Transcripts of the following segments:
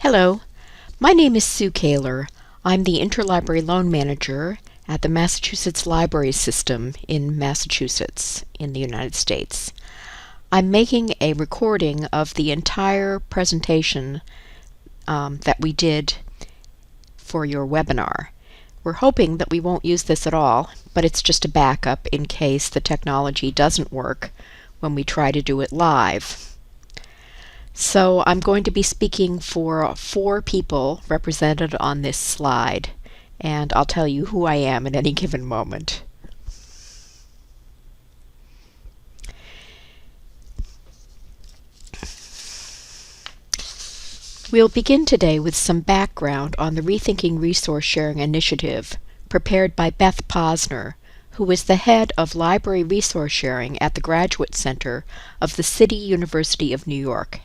Hello, my name is Sue Kaler. I'm the Interlibrary Loan Manager at the Massachusetts Library System in Massachusetts, in the United States. I'm making a recording of the entire presentation that we did for your webinar. We're hoping that we won't use this at all, but it's just a backup in case the technology doesn't work when we try to do it live. So I'm going to be speaking for 4 people represented on this slide, and I'll tell you who I am at any given moment. We'll begin today with some background on the Rethinking Resource Sharing Initiative prepared by Beth Posner, who is the head of Library Resource Sharing at the Graduate Center of the City University of New York.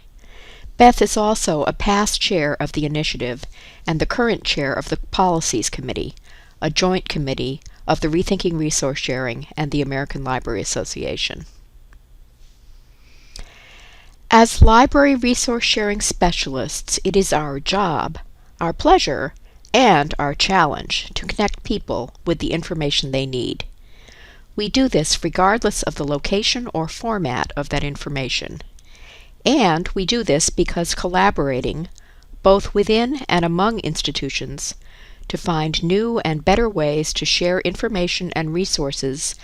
Beth is also a past chair of the initiative and the current chair of the Policies Committee, a joint committee of the Rethinking Resource Sharing and the American Library Association. As library resource sharing specialists, it is our job, our pleasure, and our challenge to connect people with the information they need. We do this regardless of the location or format of that information. And we do this because collaborating, both within and among institutions, to find new and better ways to share information and resources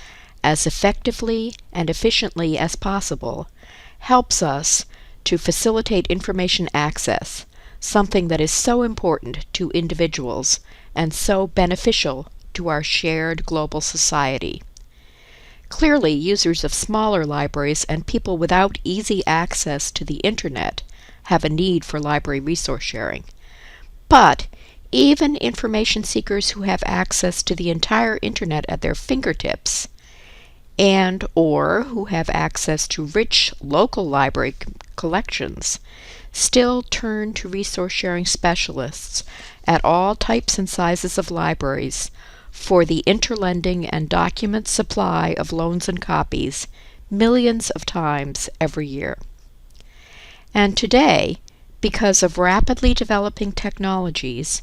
as effectively and efficiently as possible, helps us to facilitate information access, something that is so important to individuals and so beneficial to our shared global society. Clearly, users of smaller libraries and people without easy access to the Internet have a need for library resource sharing. But even information seekers who have access to the entire Internet at their fingertips and/or who have access to rich local library collections still turn to resource sharing specialists at all types and sizes of libraries for the interlending and document supply of loans and copies millions of times every year. And today, because of rapidly developing technologies,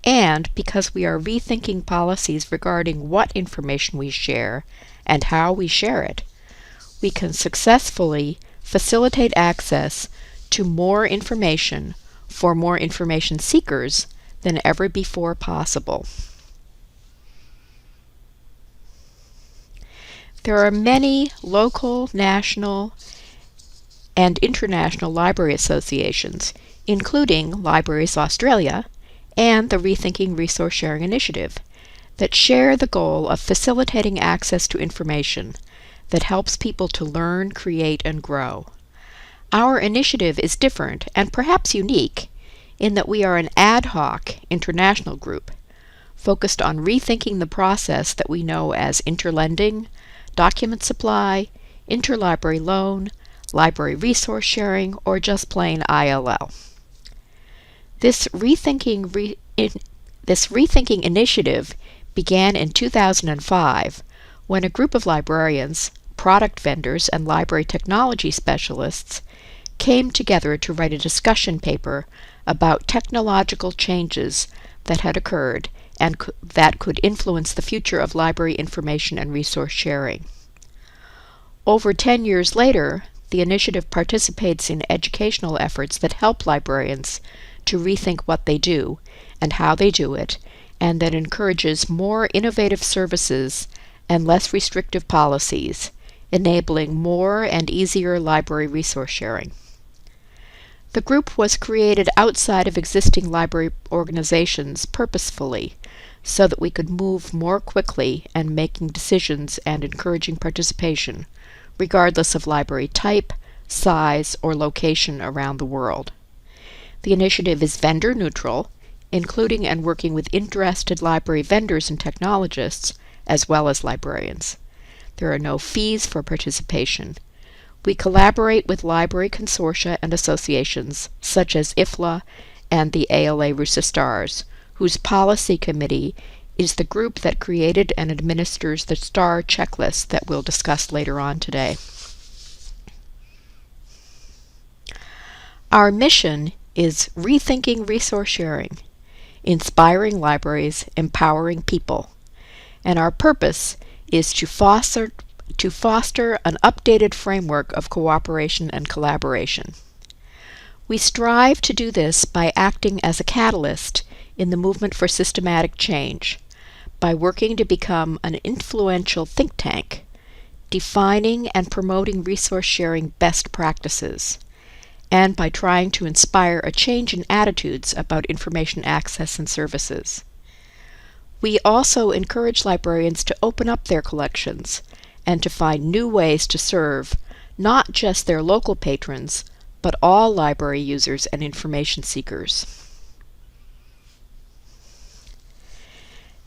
and because we are rethinking policies regarding what information we share and how we share it, we can successfully facilitate access to more information for more information seekers than ever before possible. There are many local, national, and international library associations, including Libraries Australia and the Rethinking Resource Sharing Initiative, that share the goal of facilitating access to information that helps people to learn, create, and grow. Our initiative is different and perhaps unique in that we are an ad hoc international group focused on rethinking the process that we know as interlending, document supply, interlibrary loan, library resource sharing, or just plain ILL. This rethinking initiative began in 2005 when a group of librarians, product vendors, and library technology specialists came together to write a discussion paper about technological changes that had occurred and that could influence the future of library information and resource sharing. Over 10 years later, the initiative participates in educational efforts that help librarians to rethink what they do and how they do it, and that encourages more innovative services and less restrictive policies, enabling more and easier library resource sharing. The group was created outside of existing library organizations purposefully so that we could move more quickly in making decisions and encouraging participation, regardless of library type, size, or location around the world. The initiative is vendor neutral, including and working with interested library vendors and technologists, as well as librarians. There are no fees for participation. We collaborate with library consortia and associations, such as IFLA and the ALA Rusa Stars, whose policy committee is the group that created and administers the STAR checklist that we'll discuss later on today. Our mission is Rethinking Resource Sharing, Inspiring Libraries, Empowering People, and our purpose is to foster an updated framework of cooperation and collaboration. We strive to do this by acting as a catalyst in the movement for systematic change, by working to become an influential think tank, defining and promoting resource sharing best practices, and by trying to inspire a change in attitudes about information access and services. We also encourage librarians to open up their collections and to find new ways to serve not just their local patrons, but all library users and information seekers.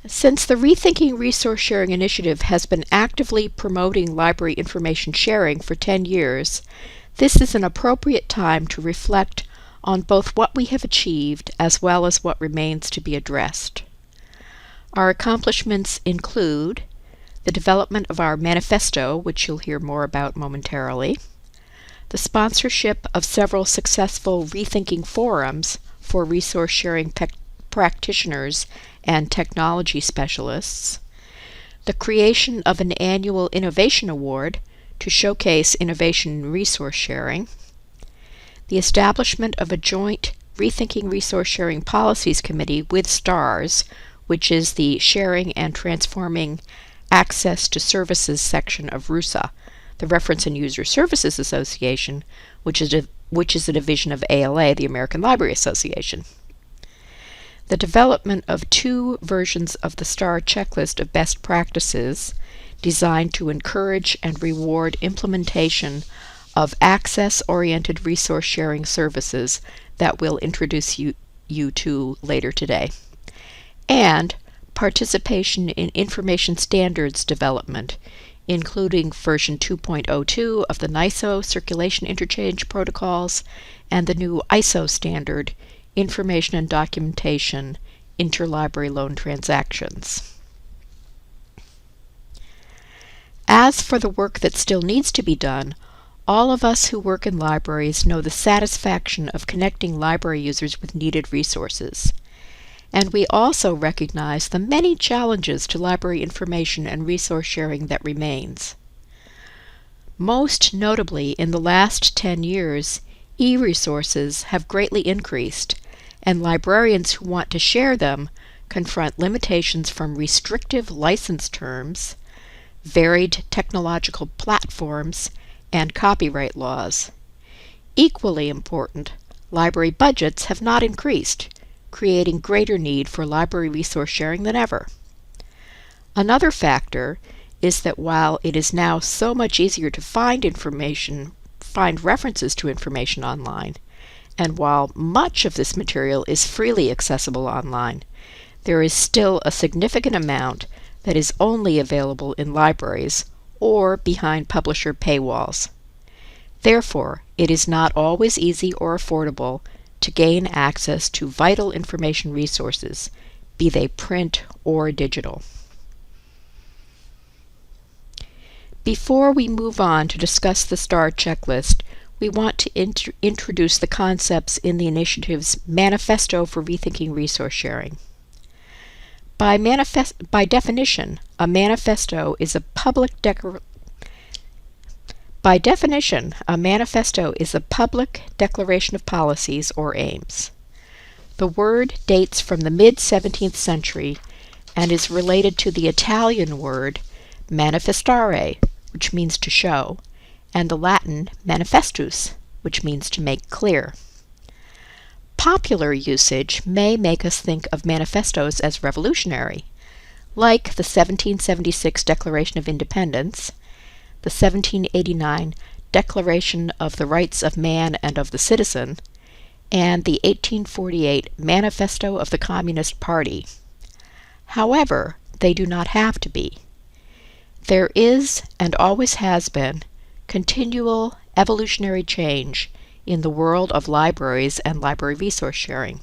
Since the Rethinking Resource Sharing initiative has been actively promoting library information sharing for 10 years, this is an appropriate time to reflect on both what we have achieved as well as what remains to be addressed. Our accomplishments include the development of our manifesto, which you'll hear more about momentarily, the sponsorship of several successful rethinking forums for resource sharing practitioners and technology specialists, the creation of an annual Innovation Award to showcase innovation in resource sharing, the establishment of a joint Rethinking Resource Sharing Policies Committee with STARS, which is the Sharing and Transforming Access to Services section of RUSA, the Reference and User Services Association, which is a division of ALA, the American Library Association. The development of 2 versions of the STAR checklist of best practices designed to encourage and reward implementation of access-oriented resource sharing services that we'll introduce you to later today, and participation in information standards development, including version 2.02 of the NISO Circulation Interchange Protocols and the new ISO standard, Information and Documentation, Interlibrary Loan Transactions. As for the work that still needs to be done, all of us who work in libraries know the satisfaction of connecting library users with needed resources. And we also recognize the many challenges to library information and resource sharing that remains. Most notably, in the last 10 years, e-resources have greatly increased, and librarians who want to share them confront limitations from restrictive license terms, varied technological platforms, and copyright laws. Equally important, library budgets have not increased, creating greater need for library resource sharing than ever. Another factor is that while it is now so much easier to find references to information online, and while much of this material is freely accessible online, there is still a significant amount that is only available in libraries or behind publisher paywalls. Therefore, it is not always easy or affordable to gain access to vital information resources, be they print or digital. Before we move on to discuss the STAR checklist, we want to introduce the concepts in the initiative's Manifesto for Rethinking Resource Sharing. By definition, a manifesto is a public declaration of policies or aims. The word dates from the mid-17th century and is related to the Italian word manifestare, which means to show, and the Latin manifestus, which means to make clear. Popular usage may make us think of manifestos as revolutionary, like the 1776 Declaration of Independence, the 1789 Declaration of the Rights of Man and of the Citizen, and the 1848 Manifesto of the Communist Party. However, they do not have to be. There is, and always has been, continual evolutionary change in the world of libraries and library resource sharing.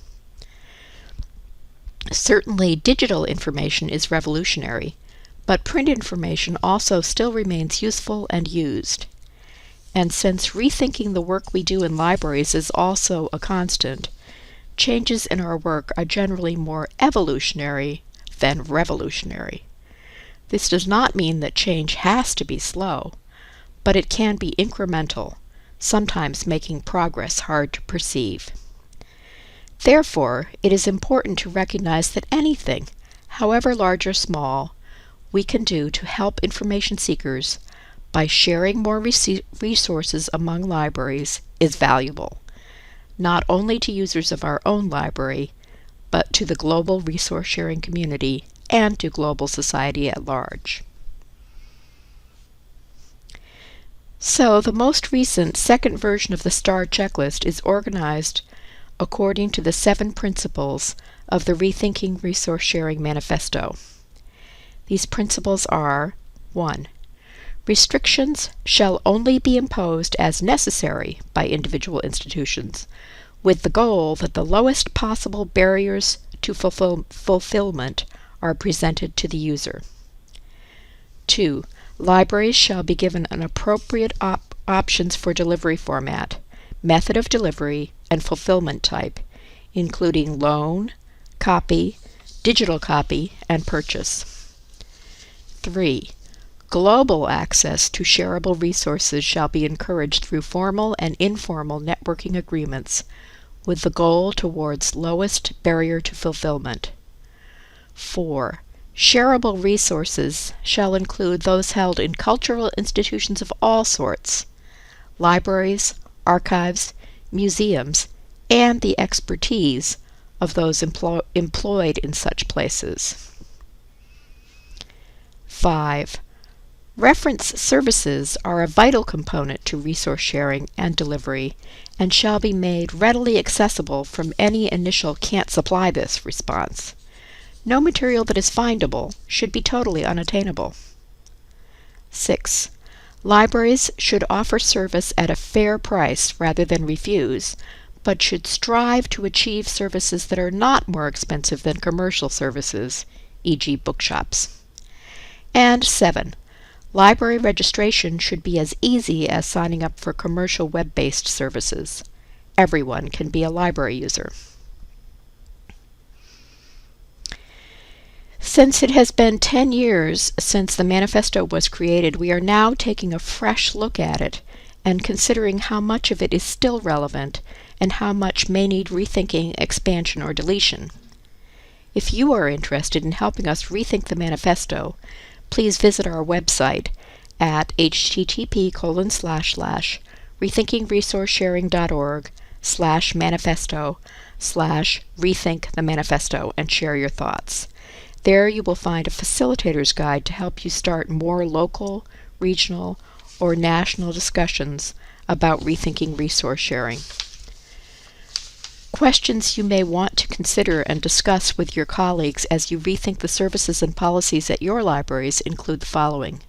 Certainly, digital information is revolutionary, but print information also still remains useful and used. And since rethinking the work we do in libraries is also a constant, changes in our work are generally more evolutionary than revolutionary. This does not mean that change has to be slow, but it can be incremental, sometimes making progress hard to perceive. Therefore, it is important to recognize that anything, however large or small, we can do to help information seekers by sharing more resources among libraries is valuable, not only to users of our own library, but to the global resource sharing community and to global society at large. So, the most recent second version of the STAR checklist is organized according to the 7 principles of the Rethinking Resource Sharing Manifesto. These principles are: 1. Restrictions shall only be imposed as necessary by individual institutions, with the goal that the lowest possible barriers to fulfillment are presented to the user. 2. Libraries shall be given an appropriate options for delivery format, method of delivery, and fulfillment type, including loan, copy, digital copy, and purchase. 3. Global access to shareable resources shall be encouraged through formal and informal networking agreements with the goal towards lowest barrier to fulfillment. 4. Shareable resources shall include those held in cultural institutions of all sorts, libraries, archives, museums, and the expertise of those employed in such places. 5. Reference services are a vital component to resource sharing and delivery and shall be made readily accessible from any initial "can't supply this" response. No material that is findable should be totally unattainable. 6. Libraries should offer service at a fair price rather than refuse, but should strive to achieve services that are not more expensive than commercial services, e.g. bookshops. And 7. Library registration should be as easy as signing up for commercial web-based services. Everyone can be a library user. Since it has been 10 years since the manifesto was created, we are now taking a fresh look at it and considering how much of it is still relevant and how much may need rethinking, expansion, or deletion. If you are interested in helping us rethink the manifesto, please visit our website at http://rethinkingresourcesharing.org/manifesto/rethink the manifesto and share your thoughts. There you will find a facilitator's guide to help you start more local, regional, or national discussions about rethinking resource sharing. Questions you may want to consider and discuss with your colleagues as you rethink the services and policies at your libraries include the following.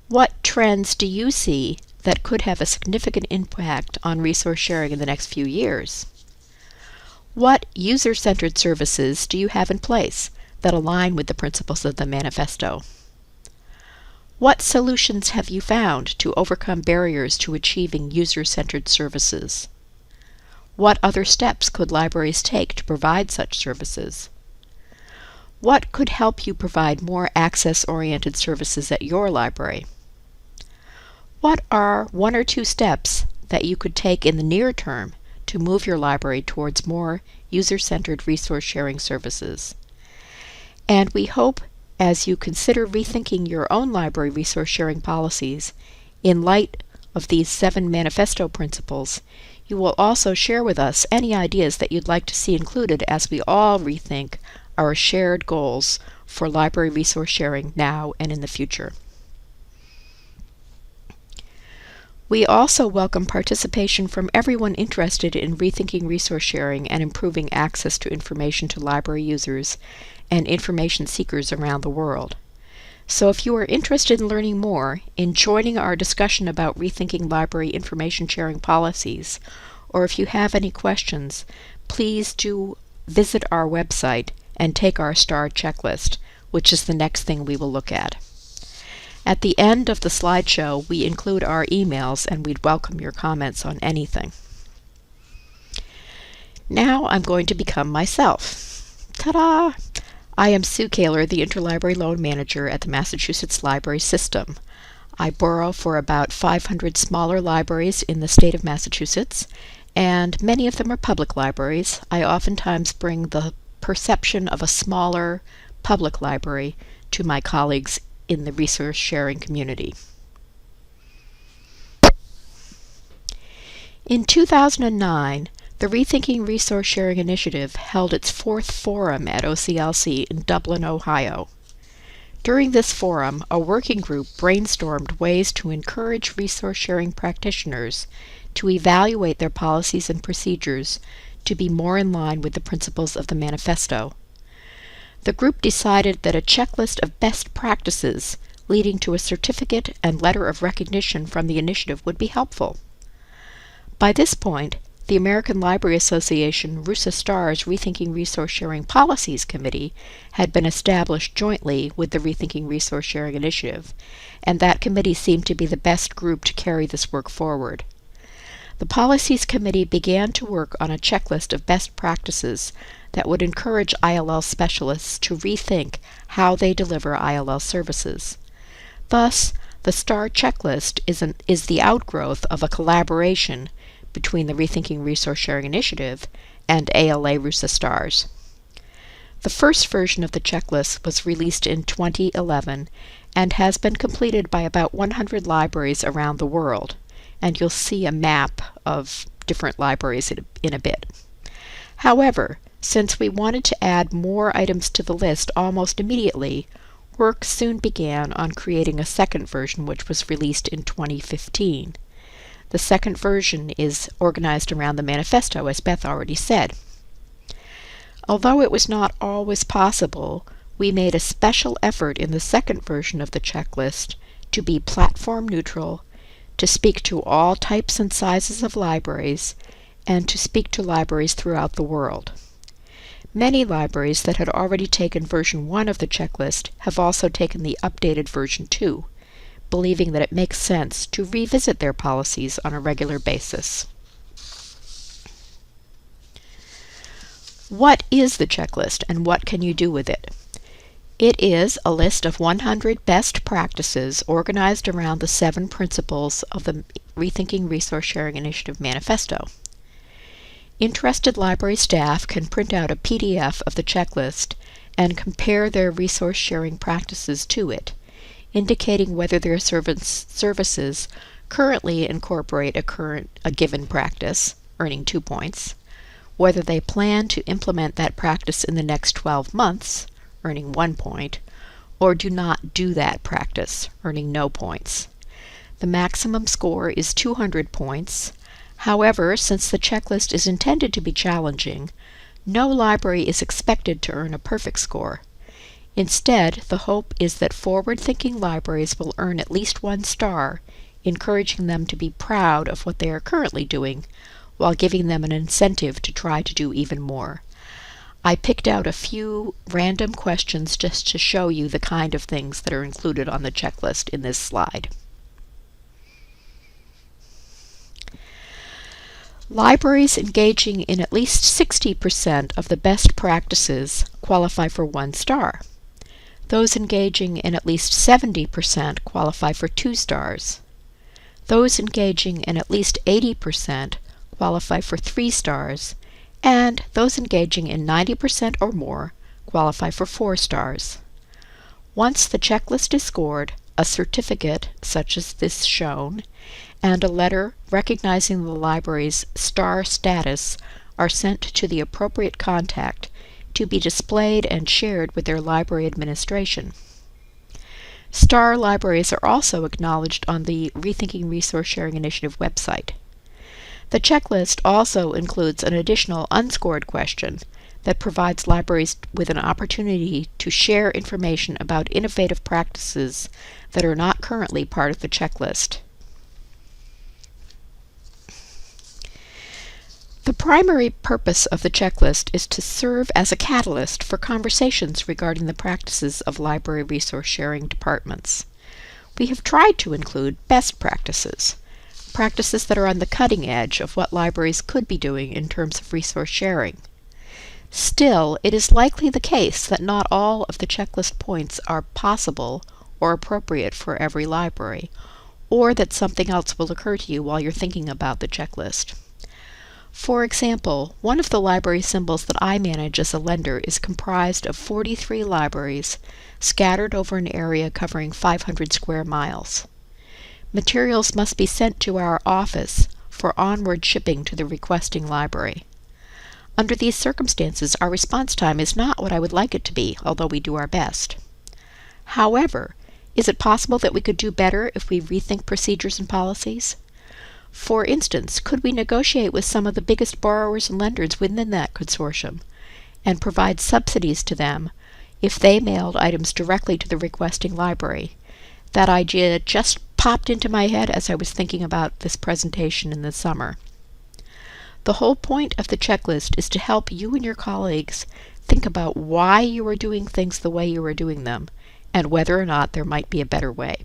What trends do you see that could have a significant impact on resource sharing in the next few years? What user-centered services do you have in place that align with the principles of the manifesto? What solutions have you found to overcome barriers to achieving user-centered services? What other steps could libraries take to provide such services? What could help you provide more access-oriented services at your library? What are 1 or 2 steps that you could take in the near term to move your library towards more user-centered resource sharing services? And we hope, as you consider rethinking your own library resource sharing policies, in light of these 7 manifesto principles, you will also share with us any ideas that you'd like to see included as we all rethink our shared goals for library resource sharing now and in the future. We also welcome participation from everyone interested in rethinking resource sharing and improving access to information to library users and information seekers around the world. So if you are interested in learning more, in joining our discussion about rethinking library information sharing policies, or if you have any questions, please do visit our website and take our STAR checklist, which is the next thing we will look at. At the end of the slideshow, we include our emails, and we'd welcome your comments on anything. Now I'm going to become myself. Ta-da! I am Sue Kaler, the Interlibrary Loan Manager at the Massachusetts Library System. I borrow for about 500 smaller libraries in the state of Massachusetts, and many of them are public libraries. I oftentimes bring the perception of a smaller public library to my colleagues in the resource sharing community. In 2009, the Rethinking Resource Sharing Initiative held its fourth forum at OCLC in Dublin, Ohio. During this forum, a working group brainstormed ways to encourage resource sharing practitioners to evaluate their policies and procedures to be more in line with the principles of the Manifesto. The group decided that a checklist of best practices leading to a certificate and letter of recognition from the initiative would be helpful. By this point, the American Library Association RRSI STAR's Rethinking Resource Sharing Policies Committee had been established jointly with the Rethinking Resource Sharing Initiative, and that committee seemed to be the best group to carry this work forward. The Policies Committee began to work on a checklist of best practices that would encourage ILL specialists to rethink how they deliver ILL services. Thus, the STAR checklist is the outgrowth of a collaboration between the Rethinking Resource Sharing Initiative and ALA RRSI STARs. The first version of the checklist was released in 2011 and has been completed by about 100 libraries around the world, and you'll see a map of different libraries in a bit. However, since we wanted to add more items to the list almost immediately, work soon began on creating a second version, which was released in 2015. The second version is organized around the manifesto, as Beth already said. Although it was not always possible, we made a special effort in the second version of the checklist to be platform neutral, to speak to all types and sizes of libraries, and to speak to libraries throughout the world. Many libraries that had already taken version 1 of the checklist have also taken the updated version 2, believing that it makes sense to revisit their policies on a regular basis. What is the checklist and what can you do with it? It is a list of 100 best practices organized around the 7 principles of the Rethinking Resource Sharing Initiative Manifesto. Interested library staff can print out a PDF of the checklist and compare their resource sharing practices to it, indicating whether their services currently incorporate a given practice, earning 2 points, whether they plan to implement that practice in the next 12 months, earning 1 point, or do not do that practice, earning no points. The maximum score is 200 points. However, since the checklist is intended to be challenging, no library is expected to earn a perfect score. Instead, the hope is that forward-thinking libraries will earn at least 1 star, encouraging them to be proud of what they are currently doing, while giving them an incentive to try to do even more. I picked out a few random questions just to show you the kind of things that are included on the checklist in this slide. Libraries engaging in at least 60% of the best practices qualify for 1 star. Those engaging in at least 70% qualify for 2 stars. Those engaging in at least 80% qualify for 3 stars, and those engaging in 90% or more qualify for 4 stars. Once the checklist is scored, a certificate, such as this shown, and a letter recognizing the library's star status are sent to the appropriate contact to be displayed and shared with their library administration. Star libraries are also acknowledged on the Rethinking Resource Sharing Initiative website. The checklist also includes an additional unscored question that provides libraries with an opportunity to share information about innovative practices that are not currently part of the checklist. The primary purpose of the checklist is to serve as a catalyst for conversations regarding the practices of library resource sharing departments. We have tried to include best practices, practices that are on the cutting edge of what libraries could be doing in terms of resource sharing. Still, it is likely the case that not all of the checklist points are possible or appropriate for every library, or that something else will occur to you while you're thinking about the checklist. For example, one of the library symbols that I manage as a lender is comprised of 43 libraries scattered over an area covering 500 square miles. Materials must be sent to our office for onward shipping to the requesting library. Under these circumstances, our response time is not what I would like it to be, although we do our best. However, is it possible that we could do better if we rethink procedures and policies? For instance, could we negotiate with some of the biggest borrowers and lenders within that consortium and provide subsidies to them if they mailed items directly to the requesting library? That idea just popped into my head as I was thinking about this presentation in the summer. The whole point of the checklist is to help you and your colleagues think about why you are doing things the way you are doing them, and whether or not there might be a better way.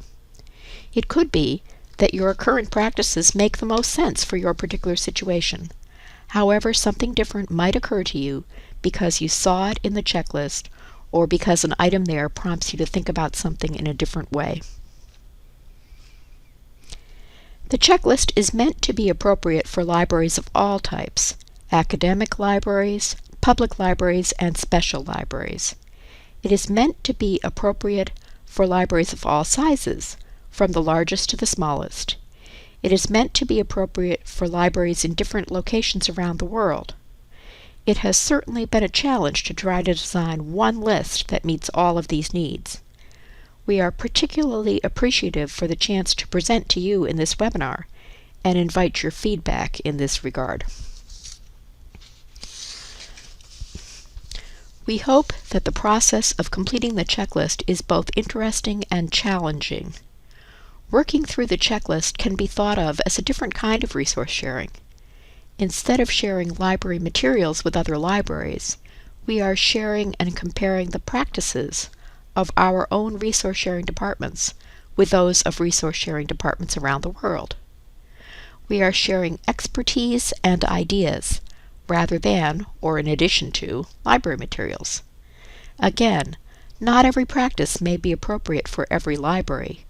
It could be that your current practices make the most sense for your particular situation. However, something different might occur to you because you saw it in the checklist, or because an item there prompts you to think about something in a different way. The checklist is meant to be appropriate for libraries of all types: academic libraries, public libraries, and special libraries. It is meant to be appropriate for libraries of all sizes, from the largest to the smallest. It is meant to be appropriate for libraries in different locations around the world. It has certainly been a challenge to try to design one list that meets all of these needs. We are particularly appreciative for the chance to present to you in this webinar and invite your feedback in this regard. We hope that the process of completing the checklist is both interesting and challenging. Working through the checklist can be thought of as a different kind of resource sharing. Instead of sharing library materials with other libraries, we are sharing and comparing the practices of our own resource sharing departments with those of resource sharing departments around the world. We are sharing expertise and ideas rather than, or in addition to, library materials. Again, not every practice may be appropriate for every library,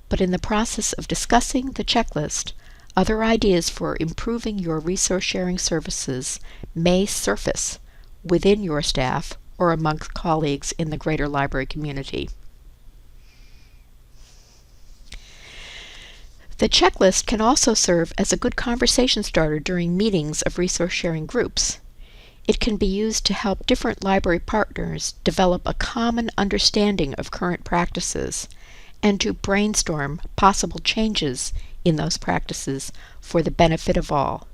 but in the process of discussing the checklist, other ideas for improving your resource sharing services may surface within your staff or among colleagues in the greater library community. The checklist can also serve as a good conversation starter during meetings of resource sharing groups. It can be used to help different library partners develop a common understanding of current practices and to brainstorm possible changes in those practices for the benefit of all.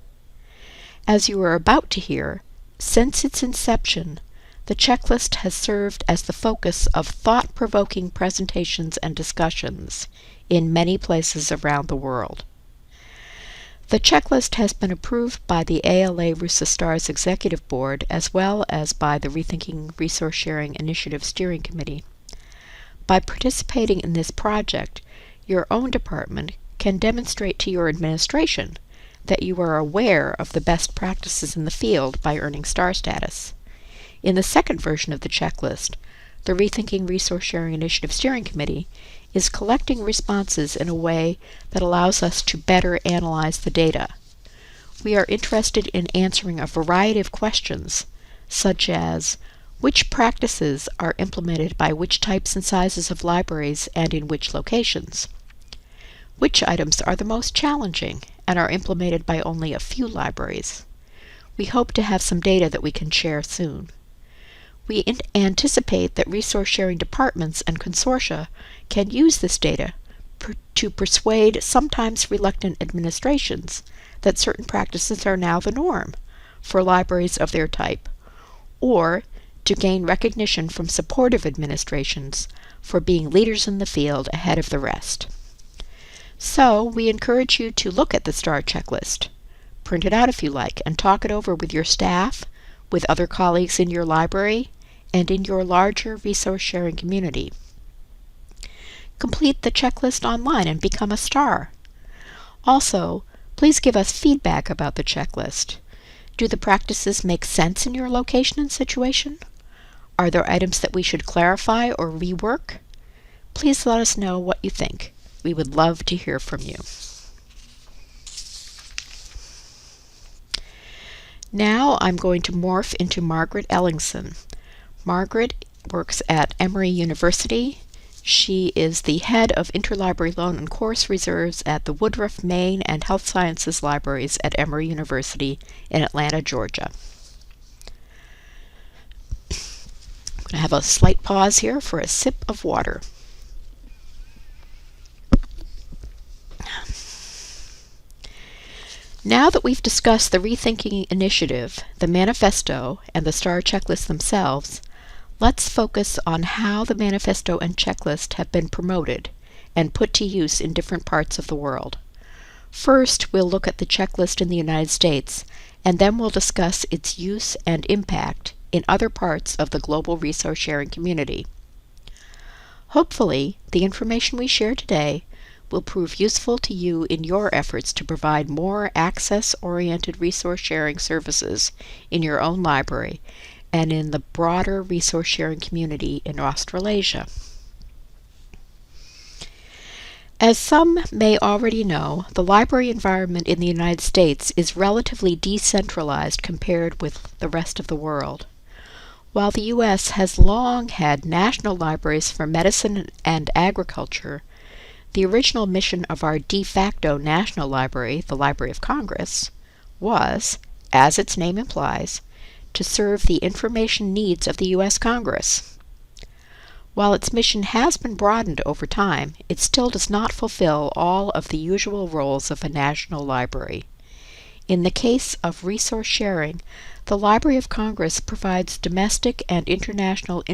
As you are about to hear, since its inception, the checklist has served as the focus of thought-provoking presentations and discussions in many places around the world. The checklist has been approved by the ALA Rusa Stars Executive Board as well as by the Rethinking Resource Sharing Initiative Steering Committee. By participating in this project, your own department can demonstrate to your administration that you are aware of the best practices in the field by earning star status. In the second version of the checklist, the Rethinking Resource Sharing Initiative Steering Committee is collecting responses in a way that allows us to better analyze the data. We are interested in answering a variety of questions, such as which practices are implemented by which types and sizes of libraries and in which locations? Which items are the most challenging and are implemented by only a few libraries? We hope to have some data that we can share soon. We anticipate that resource sharing departments and consortia can use this data to persuade sometimes reluctant administrations that certain practices are now the norm for libraries of their type, or to gain recognition from supportive administrations for being leaders in the field ahead of the rest. So we encourage you to look at the STAR checklist, print it out if you like, and talk it over with your staff, with other colleagues in your library, and in your larger resource sharing community. Complete the checklist online and become a star. Also, Please give us feedback about the checklist. Do the practices make sense in your location and situation? Are there items that we should clarify or rework? Please let us know what you think. We would love to hear from you. Now I'm going to morph into Margaret Ellingson. Margaret works at Emory University. She is the head of Interlibrary Loan and Course Reserves at the Woodruff, Maine, and Health Sciences Libraries at Emory University in Atlanta, Georgia. I'm going to have a slight pause here for a sip of water. Now that we've discussed the Rethinking Initiative, the Manifesto, and the STAR checklist themselves, let's focus on how the Manifesto and checklist have been promoted and put to use in different parts of the world. First, we'll look at the checklist in the United States, and then we'll discuss its use and impact in other parts of the global resource sharing community. Hopefully, the information we share today will prove useful to you in your efforts to provide more access-oriented resource sharing services in your own library and in the broader resource sharing community in Australasia. As some may already know, the library environment in the United States is relatively decentralized compared with the rest of the world. While the U.S. has long had national libraries for medicine and agriculture, the original mission of our de facto national library, the Library of Congress, was, as its name implies, to serve the information needs of the U.S. Congress. While its mission has been broadened over time, it still does not fulfill all of the usual roles of a national library. In the case of resource sharing, the Library of Congress provides domestic and international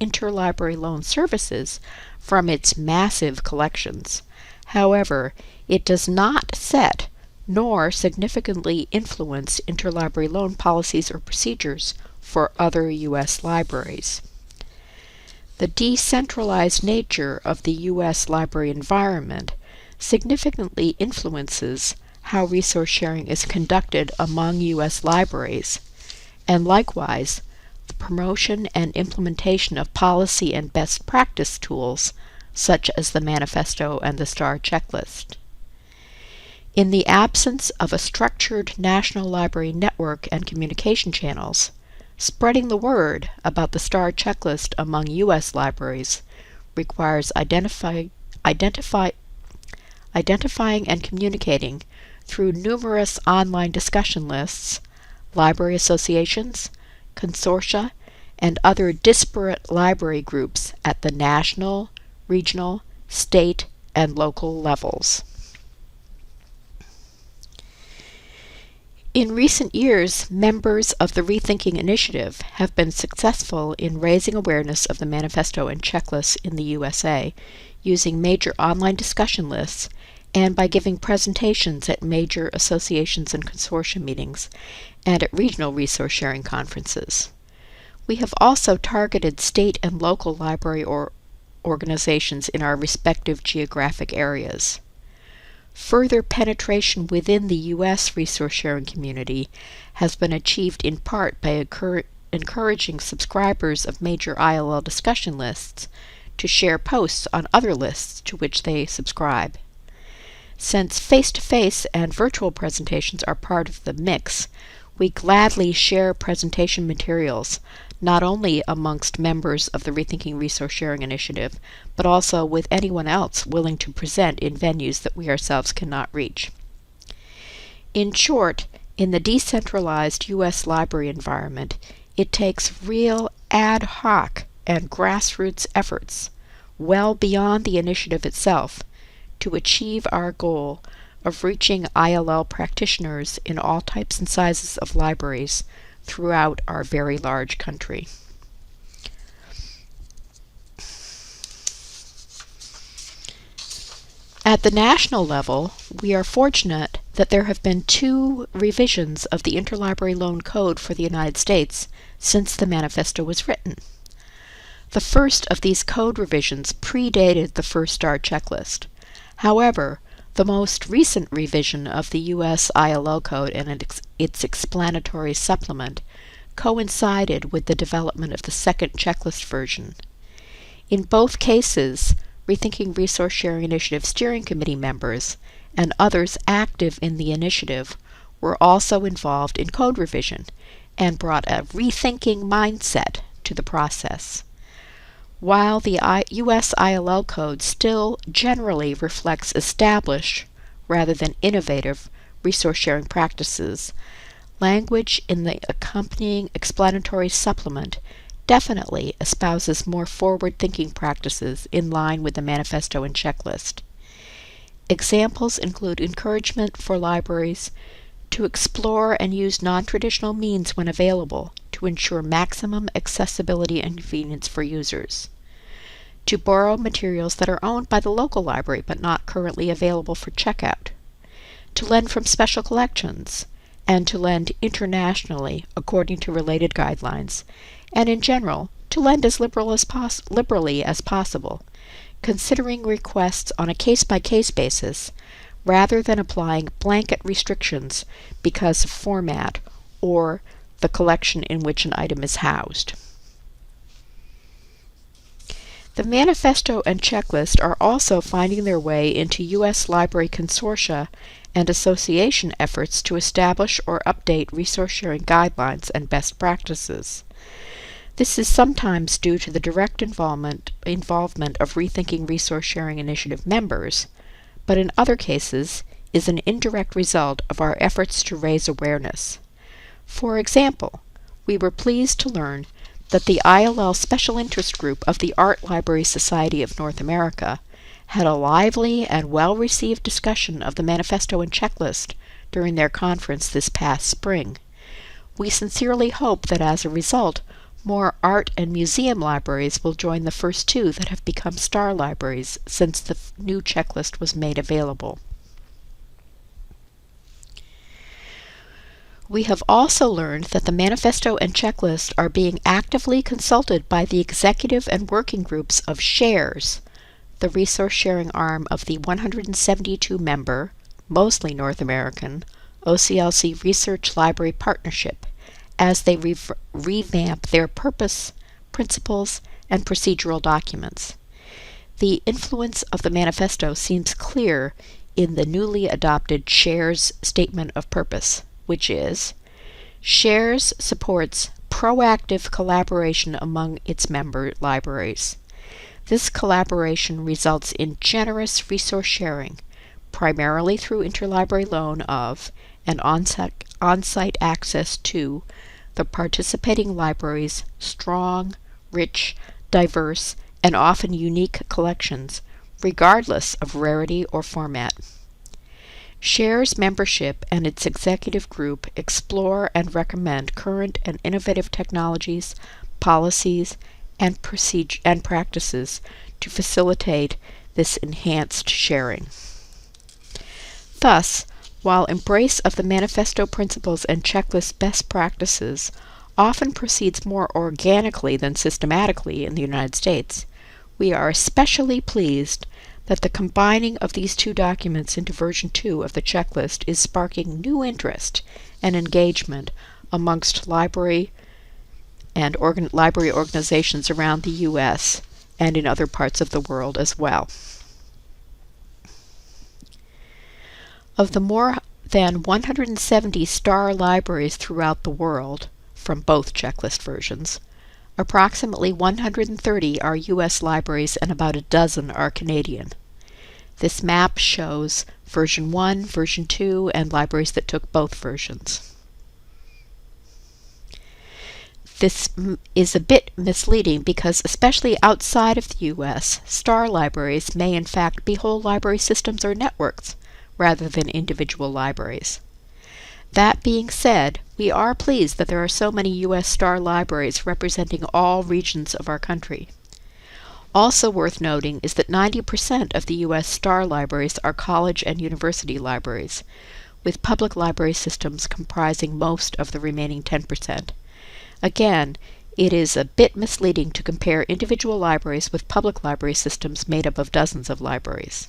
interlibrary loan services from its massive collections. However, it does not set nor significantly influence interlibrary loan policies or procedures for other U.S. libraries. The decentralized nature of the U.S. library environment significantly influences how resource sharing is conducted among U.S. libraries, and likewise, the promotion and implementation of policy and best practice tools such as the Manifesto and the STAR checklist. In the absence of a structured national library network and communication channels, spreading the word about the STAR checklist among U.S. libraries requires identifying and communicating through numerous online discussion lists, library associations, consortia, and other disparate library groups at the national, regional, state, and local levels. In recent years, members of the Rethinking Initiative have been successful in raising awareness of the Manifesto and checklists in the USA using major online discussion lists and by giving presentations at major associations and consortium meetings and at regional resource sharing conferences. We have also targeted state and local library organizations in our respective geographic areas. Further penetration within the U.S. resource sharing community has been achieved in part by encouraging subscribers of major ILL discussion lists to share posts on other lists to which they subscribe. Since face-to-face and virtual presentations are part of the mix, we gladly share presentation materials not only amongst members of the Rethinking Resource Sharing Initiative, but also with anyone else willing to present in venues that we ourselves cannot reach. In short, in the decentralized U.S. library environment, it takes real ad hoc and grassroots efforts, well beyond the initiative itself, to achieve our goal of reaching ILL practitioners in all types and sizes of libraries throughout our very large country. At the national level, we are fortunate that there have been 2 revisions of the Interlibrary Loan Code for the United States since the Manifesto was written. The first of these code revisions predated the first STAR checklist. However, The most recent revision of the U.S. ILO Code and its explanatory supplement coincided with the development of the second checklist version. In both cases, Rethinking Resource Sharing Initiative Steering Committee members and others active in the initiative were also involved in code revision and brought a rethinking mindset to the process. While the U.S. ILO Code still generally reflects established rather than innovative resource sharing practices, language in the accompanying explanatory supplement definitely espouses more forward-thinking practices in line with the manifesto and checklist. Examples include encouragement for libraries to explore and use non-traditional means when available to ensure maximum accessibility and convenience for users, to borrow materials that are owned by the local library but not currently available for checkout, to lend from special collections, and to lend internationally according to related guidelines, and in general, to lend as liberally as possible, considering requests on a case-by-case basis rather than applying blanket restrictions because of format or the collection in which an item is housed. The manifesto and checklist are also finding their way into U.S. library consortia and association efforts to establish or update resource sharing guidelines and best practices. This is sometimes due to the direct involvement of Rethinking Resource Sharing Initiative members, but in other cases is an indirect result of our efforts to raise awareness. For example, we were pleased to learn that the ILL Special Interest Group of the Art Library Society of North America had a lively and well-received discussion of the manifesto and checklist during their conference this past spring. We sincerely hope that as a result, more art and museum libraries will join the first two that have become star libraries since the new checklist was made available. We have also learned that the manifesto and checklist are being actively consulted by the executive and working groups of SHARES, the resource sharing arm of the 172-member, mostly North American, OCLC Research Library Partnership, as they revamp their purpose, principles, and procedural documents. The influence of the manifesto seems clear in the newly adopted SHARES Statement of Purpose, which is, SHARES supports proactive collaboration among its member libraries. This collaboration results in generous resource sharing, primarily through interlibrary loan of and on-site access to the participating libraries' strong, rich, diverse, and often unique collections, regardless of rarity or format. SHARES membership and its executive group explore and recommend current and innovative technologies, policies, and practices to facilitate this enhanced sharing. Thus, while embrace of the Manifesto Principles and Checklist best practices often proceeds more organically than systematically in the United States, we are especially pleased that the combining of these two documents into version 2 of the checklist is sparking new interest and engagement amongst library and library organizations around the U.S. and in other parts of the world as well. Of the more than 170 star libraries throughout the world, from both checklist versions, approximately 130 are U.S. libraries and about a dozen are Canadian. This map shows version 1, version 2, and libraries that took both versions. This is a bit misleading because, especially outside of the U.S., star libraries may in fact be whole library systems or networks, rather than individual libraries. That being said, we are pleased that there are so many U.S. star libraries representing all regions of our country. Also worth noting is that 90% of the U.S. star libraries are college and university libraries, with public library systems comprising most of the remaining 10%. Again, it is a bit misleading to compare individual libraries with public library systems made up of dozens of libraries.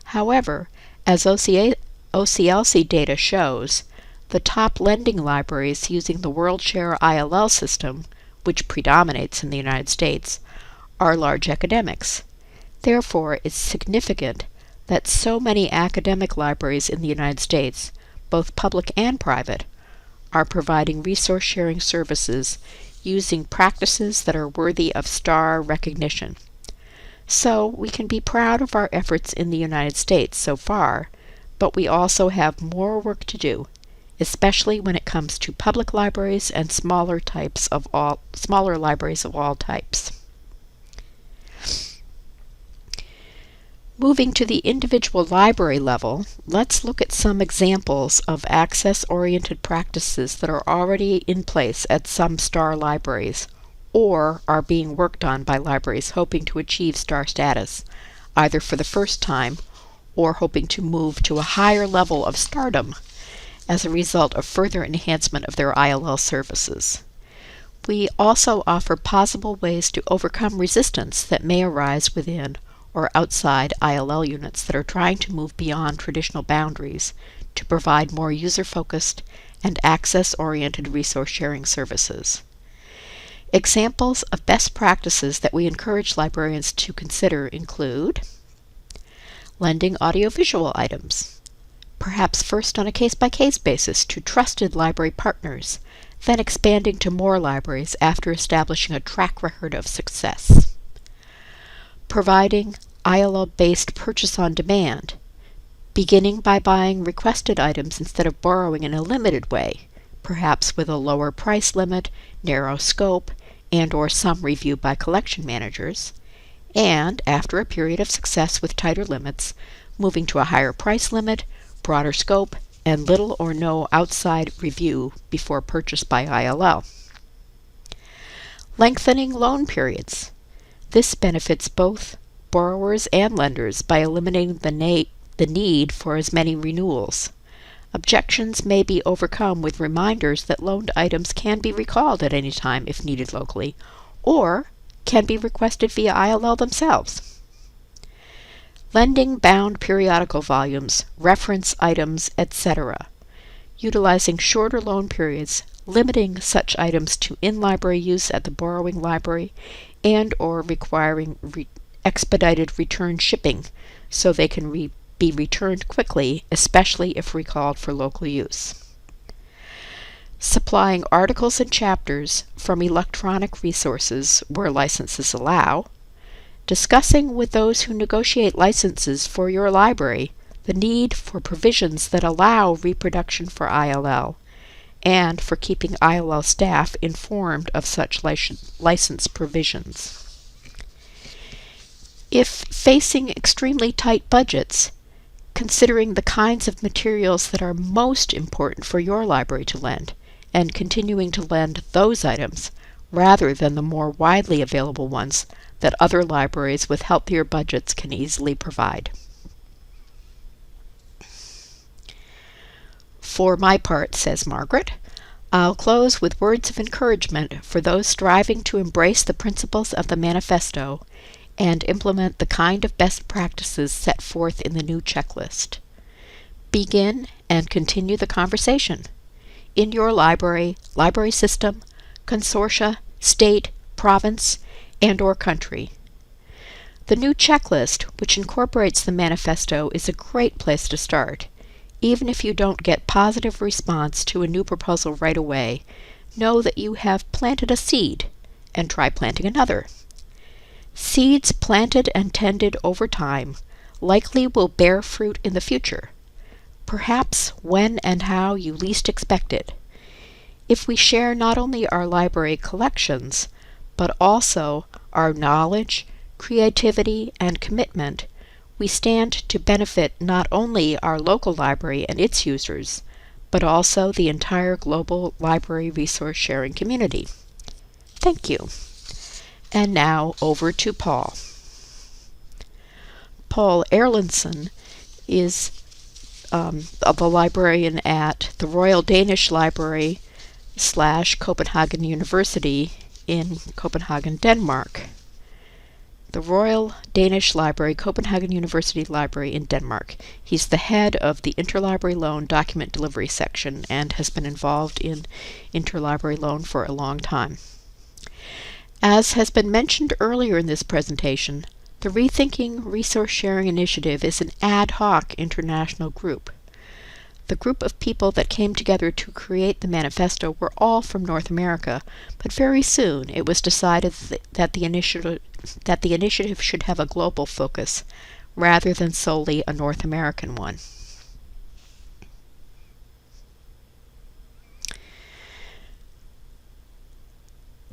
However, As OCLC data shows, the top lending libraries using the WorldShare ILL system, which predominates in the United States, are large academics. Therefore, it's significant that so many academic libraries in the United States, both public and private, are providing resource sharing services using practices that are worthy of star recognition. So we can be proud of our efforts in the United States so far, but we also have more work to do, especially when it comes to public libraries and smaller libraries of all types. Moving to the individual library level, let's look at some examples of access-oriented practices that are already in place at some STAR libraries, or are being worked on by libraries hoping to achieve STAR status, either for the first time or hoping to move to a higher level of stardom as a result of further enhancement of their ILL services. We also offer possible ways to overcome resistance that may arise within or outside ILL units that are trying to move beyond traditional boundaries to provide more user-focused and access-oriented resource sharing services. Examples of best practices that we encourage librarians to consider include lending audiovisual items, perhaps first on a case-by-case basis to trusted library partners, then expanding to more libraries after establishing a track record of success. Providing ILL-based purchase on demand, beginning by buying requested items instead of borrowing in a limited way, perhaps with a lower price limit, narrow scope, and/or some review by collection managers, and, after a period of success with tighter limits, moving to a higher price limit, broader scope, and little or no outside review before purchase by ILL. Lengthening loan periods. This benefits both borrowers and lenders by eliminating the need for as many renewals. Objections may be overcome with reminders that loaned items can be recalled at any time if needed locally, or can be requested via ILL themselves. Lending bound periodical volumes, reference items, etc., utilizing shorter loan periods, limiting such items to in-library use at the borrowing library, and/or requiring expedited return shipping so they can be returned quickly, especially if recalled for local use. Supplying articles and chapters from electronic resources where licenses allow. Discussing with those who negotiate licenses for your library the need for provisions that allow reproduction for ILL, and for keeping ILL staff informed of such license provisions. If facing extremely tight budgets, considering the kinds of materials that are most important for your library to lend, and continuing to lend those items rather than the more widely available ones that other libraries with healthier budgets can easily provide. For my part, says Margaret, I'll close with words of encouragement for those striving to embrace the principles of the Manifesto and implement the kind of best practices set forth in the new checklist. Begin and continue the conversation in your library, library system, consortia, state, province, and/or country. The new checklist, which incorporates the Manifesto, is a great place to start. Even if you don't get positive response to a new proposal right away, know that you have planted a seed, and try planting another. Seeds planted and tended over time likely will bear fruit in the future, perhaps when and how you least expect it. If we share not only our library collections, but also our knowledge, creativity, and commitment, we stand to benefit not only our local library and its users, but also the entire global library resource sharing community. Thank you. And now over to Paul. Paul Erlandson is the librarian at the Royal Danish Library / Copenhagen University in Copenhagen, Denmark. the Royal Danish Library, Copenhagen University Library in Denmark. He's the head of the Interlibrary Loan Document Delivery section and has been involved in interlibrary loan for a long time. As has been mentioned earlier in this presentation, the Rethinking Resource Sharing Initiative is an ad hoc international group. The group of people that came together to create the manifesto were all from North America, but very soon it was decided that the initiative should have a global focus, rather than solely a North American one.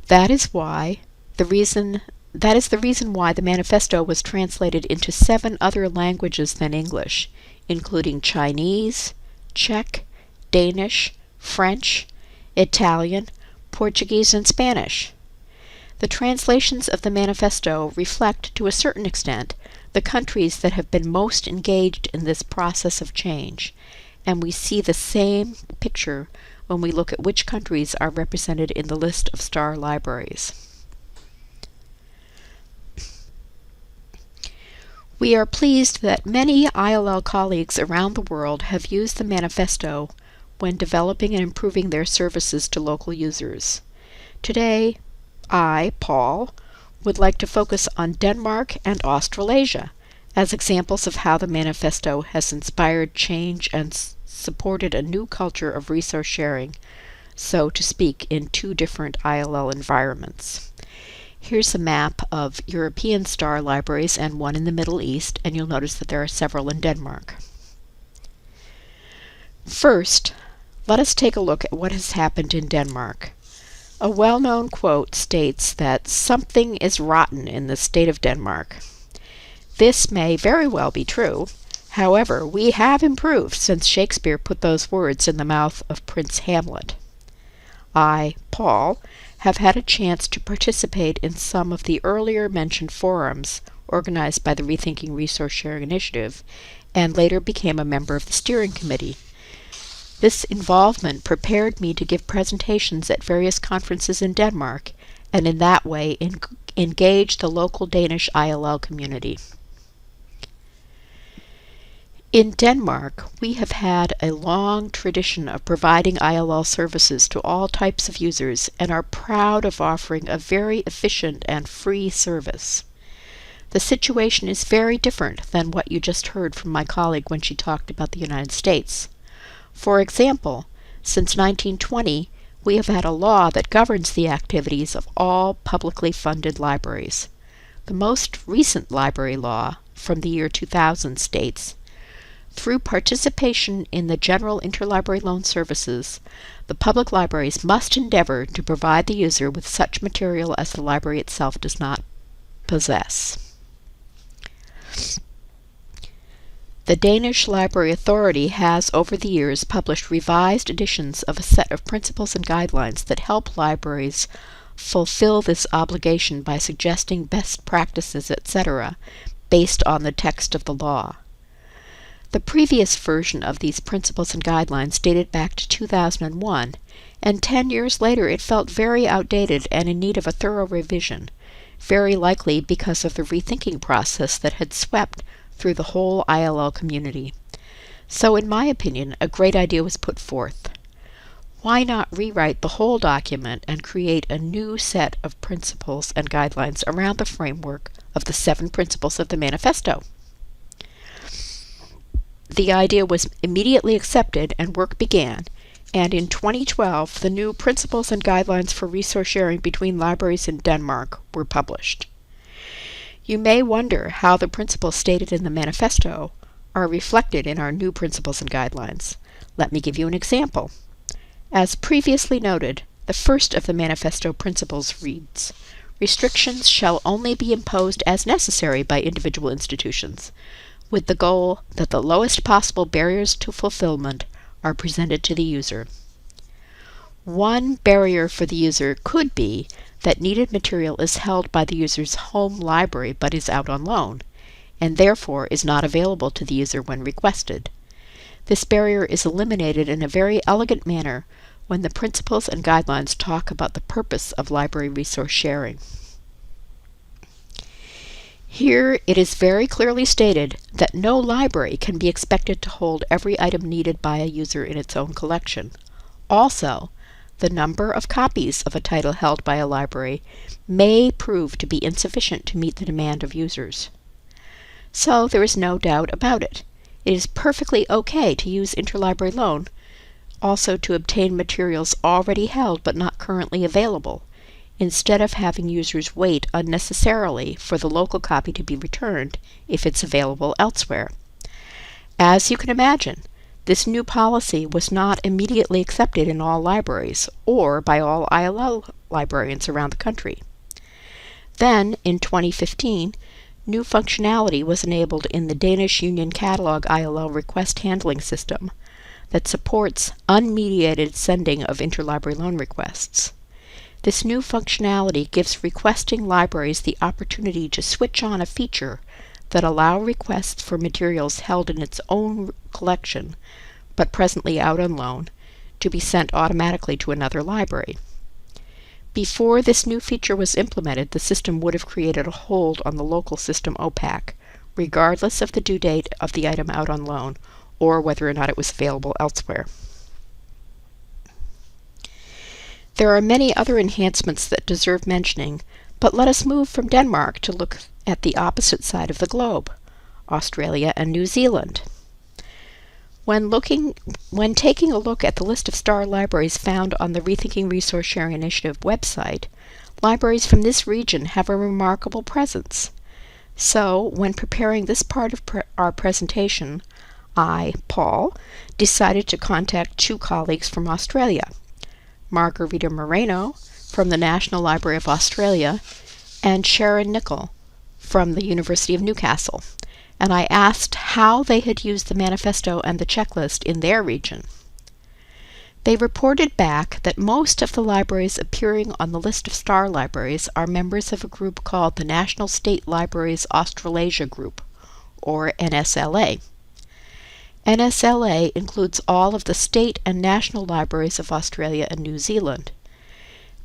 That is the reason why the manifesto was translated into 7 other languages than English, including Chinese, Czech, Danish, French, Italian, Portuguese, and Spanish. The translations of the manifesto reflect, to a certain extent, the countries that have been most engaged in this process of change, and we see the same picture when we look at which countries are represented in the list of star libraries. We are pleased that many ILL colleagues around the world have used the manifesto when developing and improving their services to local users. Today, I, Paul, would like to focus on Denmark and Australasia as examples of how the manifesto has inspired change and supported a new culture of resource sharing, so to speak, in 2 different ILL environments. Here's a map of European star libraries and one in the Middle East, and you'll notice that there are several in Denmark. First, let us take a look at what has happened in Denmark. A well-known quote states that something is rotten in the state of Denmark. This may very well be true. However, we have improved since Shakespeare put those words in the mouth of Prince Hamlet. I, Paul, have had a chance to participate in some of the earlier mentioned forums organized by the Rethinking Resource Sharing Initiative, and later became a member of the steering committee. This involvement prepared me to give presentations at various conferences in Denmark, and in that way engage the local Danish ILL community. In Denmark, we have had a long tradition of providing ILL services to all types of users and are proud of offering a very efficient and free service. The situation is very different than what you just heard from my colleague when she talked about the United States. For example, since 1920, we have had a law that governs the activities of all publicly funded libraries. The most recent library law, from the year 2000, states, "Through participation in the general interlibrary loan services, the public libraries must endeavor to provide the user with such material as the library itself does not possess." The Danish Library Authority has, over the years, published revised editions of a set of principles and guidelines that help libraries fulfill this obligation by suggesting best practices, etc., based on the text of the law. The previous version of these principles and guidelines dated back to 2001, and 10 years later it felt very outdated and in need of a thorough revision, very likely because of the rethinking process that had swept through the whole ILL community. So in my opinion, a great idea was put forth. Why not rewrite the whole document and create a new set of principles and guidelines around the framework of the 7 principles of the manifesto? The idea was immediately accepted and work began, and in 2012 the new Principles and Guidelines for Resource Sharing Between Libraries in Denmark were published. You may wonder how the principles stated in the manifesto are reflected in our new Principles and Guidelines. Let me give you an example. As previously noted, the first of the manifesto principles reads, "Restrictions shall only be imposed as necessary by individual institutions, with the goal that the lowest possible barriers to fulfillment are presented to the user." One barrier for the user could be that needed material is held by the user's home library but is out on loan, and therefore is not available to the user when requested. This barrier is eliminated in a very elegant manner when the principles and guidelines talk about the purpose of library resource sharing. Here it is very clearly stated that no library can be expected to hold every item needed by a user in its own collection. Also, the number of copies of a title held by a library may prove to be insufficient to meet the demand of users. So there is no doubt about it. It is perfectly okay to use interlibrary loan, also to obtain materials already held but not currently available, instead of having users wait unnecessarily for the local copy to be returned if it's available elsewhere. As you can imagine, this new policy was not immediately accepted in all libraries or by all ILL librarians around the country. Then, in 2015, new functionality was enabled in the Danish Union Catalog ILL request handling system that supports unmediated sending of interlibrary loan requests. This new functionality gives requesting libraries the opportunity to switch on a feature that allow requests for materials held in its own collection, but presently out on loan, to be sent automatically to another library. Before this new feature was implemented, the system would have created a hold on the local system OPAC, regardless of the due date of the item out on loan or whether or not it was available elsewhere. There are many other enhancements that deserve mentioning, but let us move from Denmark to look at the opposite side of the globe, Australia and New Zealand. When taking a look at the list of STAR libraries found on the Rethinking Resource Sharing Initiative website, libraries from this region have a remarkable presence. So, when preparing this part of our presentation, I, Paul, decided to contact two colleagues from Australia, Margarita Moreno from the National Library of Australia and Sharon Nicol from the University of Newcastle, and I asked how they had used the manifesto and the checklist in their region. They reported back that most of the libraries appearing on the list of STAR libraries are members of a group called the National State Libraries Australasia Group, or NSLA. NSLA includes all of the state and national libraries of Australia and New Zealand.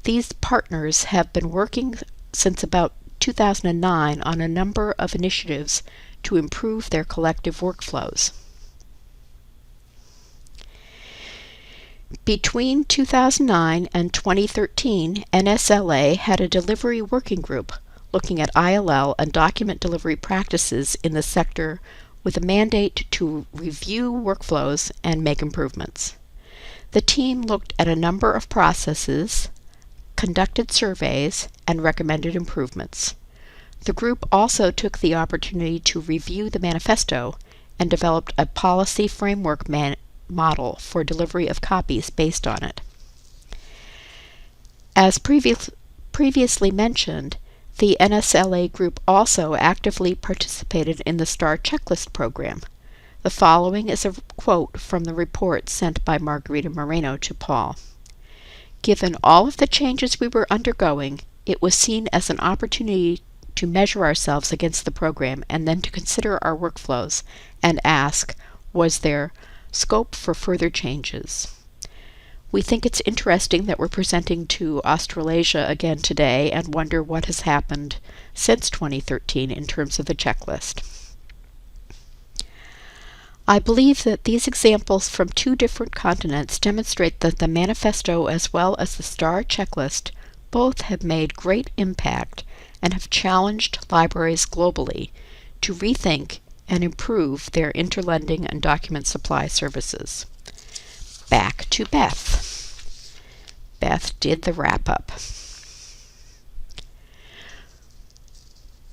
These partners have been working since about 2009 on a number of initiatives to improve their collective workflows. Between 2009 and 2013, NSLA had a delivery working group looking at ILL and document delivery practices in the sector with a mandate to review workflows and make improvements. The team looked at a number of processes, conducted surveys, and recommended improvements. The group also took the opportunity to review the manifesto and developed a policy framework model for delivery of copies based on it. As previously mentioned, the NSLA group also actively participated in the STAR checklist program. The following is a quote from the report sent by Margarita Moreno to Paul. Given all of the changes we were undergoing, it was seen as an opportunity to measure ourselves against the program and then to consider our workflows and ask, was there scope for further changes? We think it's interesting that we're presenting to Australasia again today and wonder what has happened since 2013 in terms of the checklist. I believe that these examples from two different continents demonstrate that the manifesto as well as the STAR checklist both have made great impact and have challenged libraries globally to rethink and improve their interlending and document supply services. Back to Beth. Beth did the wrap-up.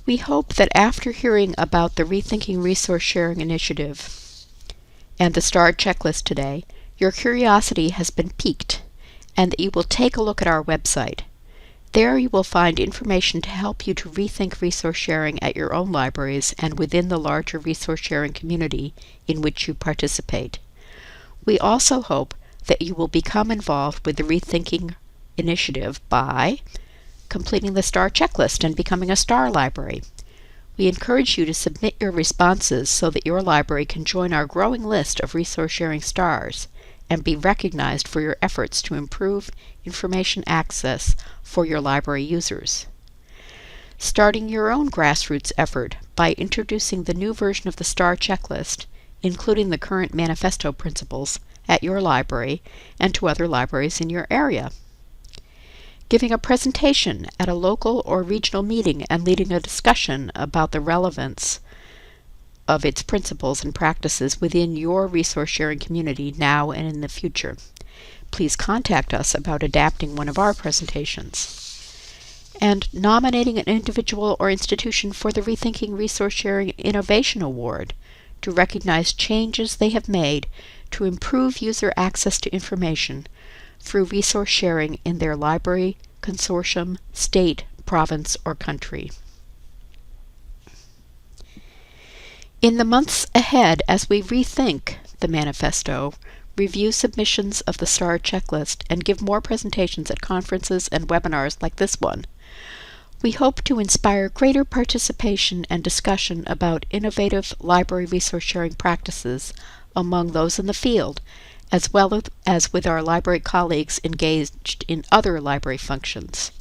We hope that after hearing about the Rethinking Resource Sharing Initiative and the STAR checklist today, your curiosity has been piqued and that you will take a look at our website. There you will find information to help you to rethink resource sharing at your own libraries and within the larger resource sharing community in which you participate. We also hope that you will become involved with the Rethinking initiative by completing the STAR checklist and becoming a STAR library. We encourage you to submit your responses so that your library can join our growing list of resource sharing stars and be recognized for your efforts to improve information access for your library users. starting your own grassroots effort by introducing the new version of the STAR checklist, including the current Manifesto Principles, at your library and to other libraries in your area. Giving a presentation at a local or regional meeting and leading a discussion about the relevance of its principles and practices within your resource sharing community now and in the future. Please contact us about adapting one of our presentations. And nominating an individual or institution for the Rethinking Resource Sharing Innovation Award to recognize changes they have made to improve user access to information through resource sharing in their library, consortium, state, province, or country. In the months ahead, as we rethink the manifesto, review submissions of the STAR checklist, and give more presentations at conferences and webinars like this one, we hope to inspire greater participation and discussion about innovative library resource sharing practices among those in the field, as well as with our library colleagues engaged in other library functions.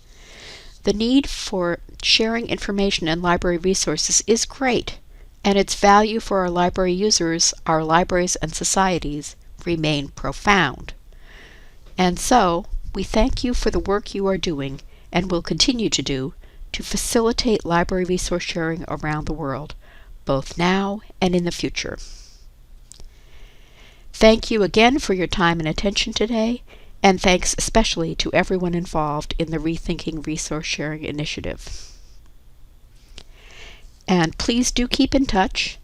The need for sharing information and library resources is great, and its value for our library users, our libraries, and societies remain profound. And so, we thank you for the work you are doing and will continue to do to facilitate library resource sharing around the world, both now and in the future. Thank you again for your time and attention today, and thanks especially to everyone involved in the Rethinking Resource Sharing Initiative. And please do keep in touch,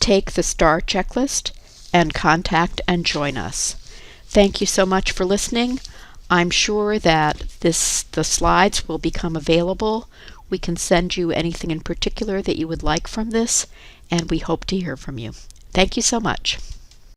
take the STAR checklist, and contact and join us. Thank you so much for listening. I'm sure that the slides will become available. We can send you anything in particular that you would like from this, and we hope to hear from you. Thank you so much.